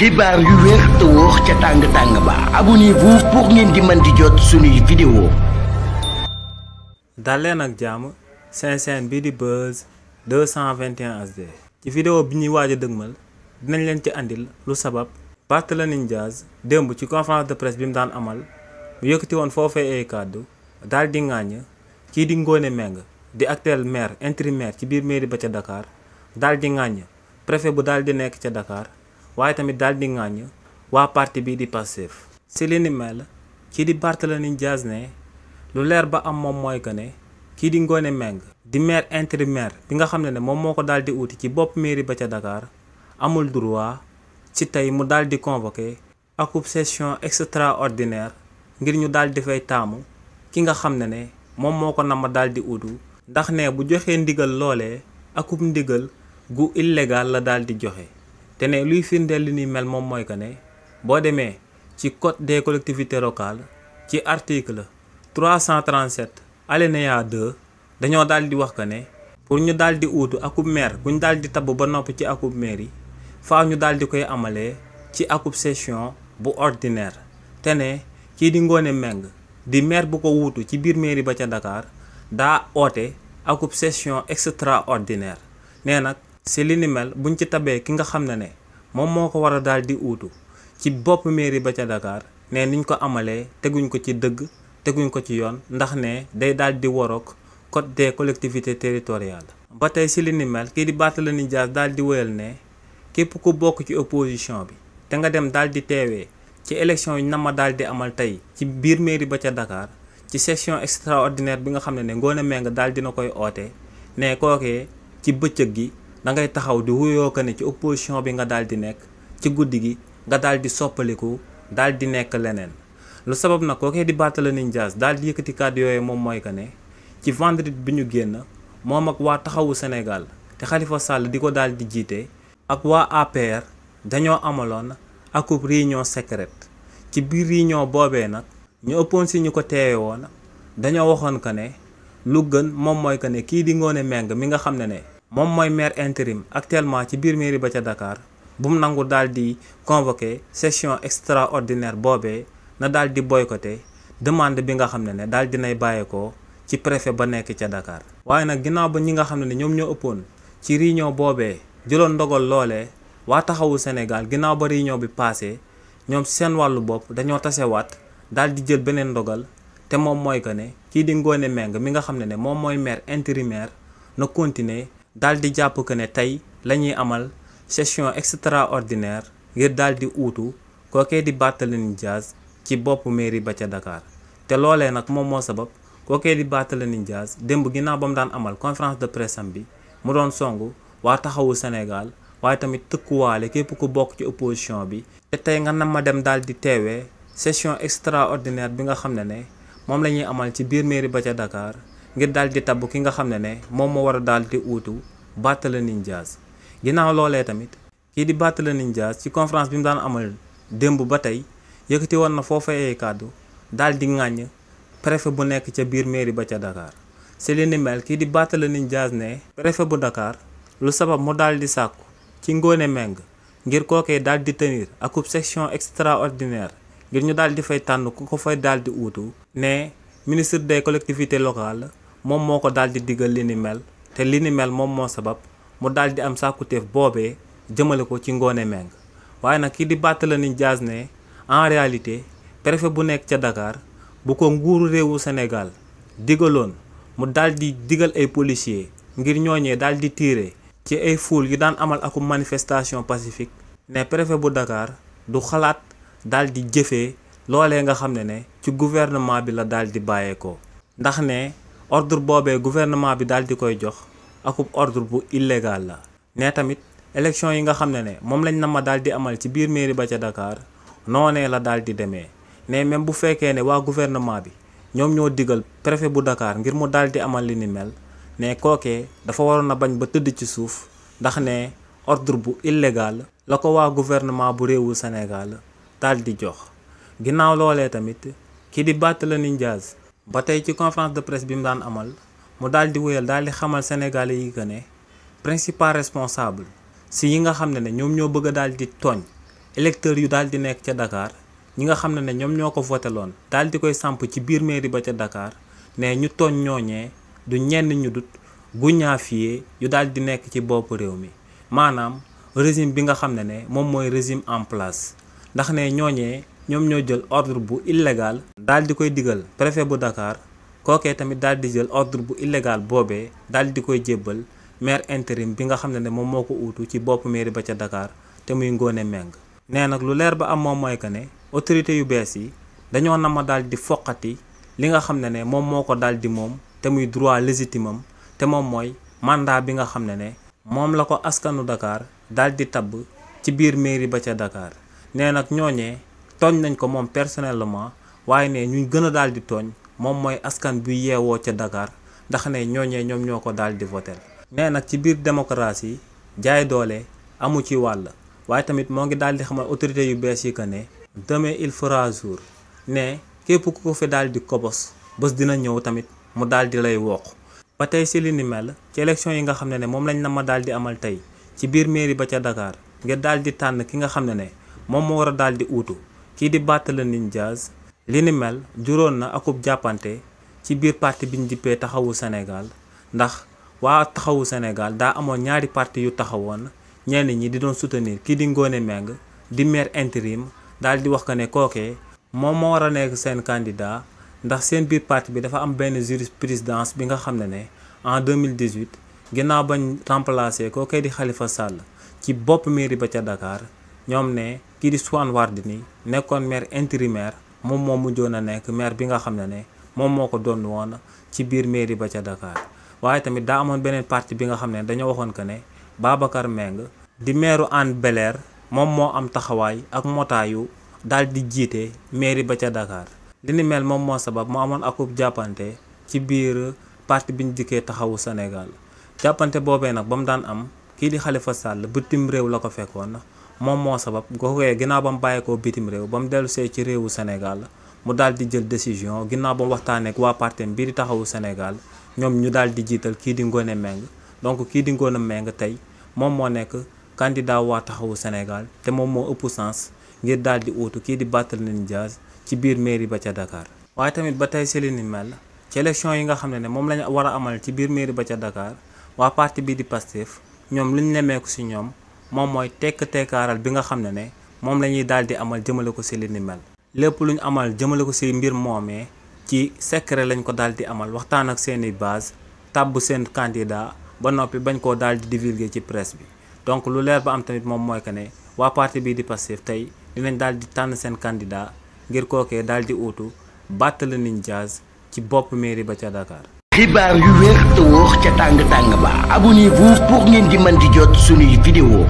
xibaar yu wér te wóor ca tàng ba abonnez-vous pour ngeen di mën di jot suñuy vidéo. dal leen ak jàmm seen chaîne bii di Buzz 221 HD. ci vidéo bi ñuy waaj a dëgmal dinañ leen ci andil lu sabab Barthélémy Dias démb ci conférence de presse bi mu daan amal mu yëkkati woon foofee ay kàddu daal di ŋàññ kii di Ngoné Mbengue di actuel maire intérimaire ci biir mairie ba ca Dakar daal di ŋàññ préfet bu daal di nekk ca Dakar waaye tamit daal di ŋàññ waa parti bii di Pastef. si li ni mel kii di Barthélémy Dias ne lu leer ba am moom mooy que ne kii di Ngoné Mbengue di maire intérimaire bi nga xam ne moom moo ko daal di uti ci bopp mairie ba ca Dakar amul droit ci tey mu daal di convoqué akub session extraordinaire ngir ñu daal di fay taamu ki nga xam ne moom moo ko nama daal di utu ndax ne bu joxee ndigal loolee akub ndigal gu illégal la daal di joxe te ne luy firndeel li ni mel moom mooy que ne boo demee ci code des collectivités locales ci article 337 alinéa 2 dañoo daal di wax que ne pour ñu daal di uutu akub maire bu ñu daal di tabb ba noppi ci akub maire yi faaw ñu daal di koy amalee ci akub session bu ordinaire te ne kii di Ngoné Mbengue di maire bu ko wuutu ci biir mairie ba ca Dakar daa oote akub session extraordinaire nee nag si li ni mel buñ ci tabee ki nga xam ne moom moo ko war a daal di uutu ci bopp mairie ba ca Dakar ne niñ ko amalee teguñ ko ci dëgg teguñ ko ci yoon ndax ne day daal di waroog code des collectivités territoriales. ba tey si li ni mel kii di Barthélémy Dias daal di wéyal ne képp ku bokk ci opposition bi te nga dem daal di teewee ci élection yi nama daal di amal tey ci biir mairie ba ca Dakar ci session extraordinaire bi nga xam ne Ngoné Mbengue daal dina koy oote ne kookee ci bëccëg gi da ngay taxaw di wuyoo ko ne ci opposition bi nga daal di nekk ci guddi gi nga daal di soppaliku daal di nekk leneen. lu sabab nag kookee di Barthélémy Dias daal di yëkkati kàddu yooyu moom mooy que ne ci vendredi bi ñu génn moom ak waa taxawu Sénégal te Khalifa Sall di ko daal di jiite ak waa APR dañoo amaloon akub réunion secrète ci biir réunion boobee nag ñu ëppoon si ñu ko teewe woon dañoo waxoon que ne lu gën moom mooy que ne kii di Ngoné Mbengue mi nga xam ne moom mooy maire intérim actuellement ci biir mairie ba ca Dakar bu mu nangu daal di convoqué session extraordinaire boobee na daal di boycotté demande bi nga xam ne daal dinay bàyyeekoo ci préfet ba nekk ca Dakar. waaye nag ginnaaw ba ñi nga xam ne ñoom ñoo ëppoon ci réunion boobee jëloon ndogal loolee waa taxawu Sénégal ginnaaw ba réunion bi passé ñoom seen wàllu bopp dañoo tasewaat daal di jël beneen ndogal te moom mooy que ne kii di Ngoné Mbengue mi nga xam ne moom mooy maire intérimaire na continuer daal di jàpp que ne tey la ñuy amal session extraordinaire ngir daal di uutu kookee di Barthélémy Dias ci bopp mairie ba ca Dakar te loolee nag moom moo sabab kookee di Barthélémy Dias démb ginnaaw ba mu daan amal conférence de presse am bi mu doon songu waa taxawu Sénégal waaye tamit tëkkuwaale képp ku bokk ci opposition bi te tey nga na ma dem daal di teewee session extraordinaire bi nga xam ne moom la ñuy amal ci biir mairie ba ca Dakar ngir daal di tabb ki nga xam ne moom moo war a daal di uutu Barthélémy Dias. ginnaaw loolee tamit kii di Barthélémy Dias ci conférence bi mu daan amal démb ba tey yëkkati woon na foofa ay kàddu daal di ŋàññ préfet bu nekk ca biir mairie ba ca Dakar si li ni mel kii di Barthélémy Dias ne préfet bu Dakar lu sabab mu daal di sàkku ci Ngoné Mbengue ngir kookee daal di tenir akub section extraordinaire ngir ñu daal di fay tànn ku ko fay daal di uutu ne ministre des collectivités locales moom moo ko daal di digal li ni mel te li ni mel moom moo sabab mu daal di am sàkkuteef boobee jëmale ko ci Ngoné Mbengue waaye nag kii di Barthélémy Dias ne en réalité préfet bu nekk ca Dakar bu ko nguuru réewu Sénégal digaloon mu daal di digal ay policiers ngir ñooñee daal di tiire ci ay foule yu daan amal akum manifestation pacifique ne préfet bu Dakar du xalaat daal di jëfee loolee nga xam ne ci gouvernement bi la daal di bàyyeekoo ndax ne ordre boobee gouvernement bi daal di koy jox akub ordre bu illégal la. ne tamit élection yi nga xam ne moom lañ na ma daal di amal ci biir mairie ba ca Dakar noonee la daal di demee ne même bu fekkee ne waa gouvernement bi ñoom ñoo digal préfet bu Dakar ngir mu daal di amal li ni mel ne kookee dafa waroon a bañ ba tëdd ci suuf ndax ne ordre bu illégal la ko waa gouvernement bu réewu Sénégal daal di jox. ginnaaw loolee tamit kii di Barthélémy Dias ba tey ci conférence de presse bi mu daan amal mu daal di wéyal daal di xamal Sénégalais yi que ne principal responsable si yi nga xam ne ñoom ñoo bëgg a daal di tooñ électeurs yu daal di nekk ca Dakar ñi nga xam ne ñoom ñoo ko voté loon daal di koy samp ci biir mairie ba ca Dakar ne ñu tooñ ñooñee du ñenn ñu dut guñaafiye yu daal di nekk ci bopp réew mi maanaam régime bi nga xam ne moom mooy régime en place ndax ne ñooñee ñoom ñoo jël ordre bu illégal daal di koy digal préfet bu Dakar kookee tamit daal di jël ordre bu illégal boobee daal di koy jébbal maire intérim bi nga xam ne moom moo ko uutu ci bopp mairie ba ca Dakar te muy Ngoné Meng nee nag lu leer ba am moom mooy que ne autorité yu bees yi dañoo nama daal di foqati li nga xam ne moom moo ko daal di moom te muy droit légitime am te moom mooy mandat bi nga xam ne moom la ko askanu Dakar daal di tabb ci biir mairie ba ca Dakar nee nag ñooñee tooñ nañ ko moom personnellement waaye ne ñu gën a daal di tooñ moom mooy askan bu yeewoo ca Dakar ndax ne ñooñee ñoom ñoo ko daal di voter nee nag ci biir démocratie jaay doole amu ci wàll waaye tamit moo ngi daal di xamal autorité yu bees yi que ne demain il fera jour ne képp ku ko fi daal di kobos bés dina ñëw tamit mu daal di lay wokk ba tey si li ni mel ci élection yi nga xam ne moom lañ na ma daal di amal tey ci biir mairie ba ca Dakar ngir daal di tànn ki nga xam ne moom moo war a daal di uutu kii di Barthélémy Dias li ni mel juróon na akub jàppante ci biir parti biñ dippee taxawu Sénégal ndax waa taxawu Sénégal daa amoon ñaari parti yu taxawoon ñenn ñi di doon soutenir kii di Ngoné Meng di maire intérim daal di wax que ne kookee moom moo war a nekk seen candidat ndax seen biir parti bi dafa am benn jurisprudence bi nga xam ne en 2018 ginnaaw bañ remplacé kookee di Khalifa Sall ci bopp mairie ba ca Dakar ñoom ne kii di Soham El Wardini nekkoon maire intérimaire moom moo mujjoon a nekk maire bi nga xam ne moom moo ko doon woon ci biir mairie ba ca Dakar waaye tamit daa amoon beneen parti bi nga xam ne dañoo waxoon que ne Babacar Meng di maire Hann Bel-Air moom moo am taxawaay ak motaayu daal di jiite mairie ba ca Dakar li ni mel moom moo sabab mu amoon akub jàppante ci biir parti biñ dikkee taxawu Sénégal jàppante boobee nag ba mu daan am kii di Khalifa Sall bitim réew la ko fekkoon moom moo sabab googee ginnaaw ba mu bàyyeekoo bitim réew ba mu dellu see ci réewu Sénégal mu daal di jël décision ginnaaw ba mu waxtaanee ak waa partem bii di taxawu Sénégal ñoom ñu daal di jiital kii di Ngoné Meng donc kii di Ngoné Meng tey moom moo nekk candidat waa taxawu Sénégal te moom moo ëpp sens ngir daal di uutu kii di Barthélémy Dias ci biir mairie ba ca Dakar waaye tamit ba tey si li ni mel ci élection yi nga xam ne moom lañu war a amal ci biir mairie ba ca Dakar waa parti bii di Pastef ñoom li ñu nemmeeku si ñoom moom mooy tekk-tekkaaral bi nga xam ne moom la ñuy daal di amal jëmale ko si li ni mel lépp lu ñu amal jëmale ko si mbir moomee ci secret lañ ko daal di amal waxtaan ak seeni base tàbb seen candidat ba noppi bañ koo daal di divulguer ci presse bi donc lu leer ba am tamit moom mooy que ne waa parti bii di Pastef tey dinañ daal di tànn seen candidat ngir kookee daal di uutu Barthélémy Dias ci bopp mairie ba ca Dakar. xibaar yu wér te wóor ca tàng tàng ba abonnez-vous pour ngeen di mën di jot suñuy vidéo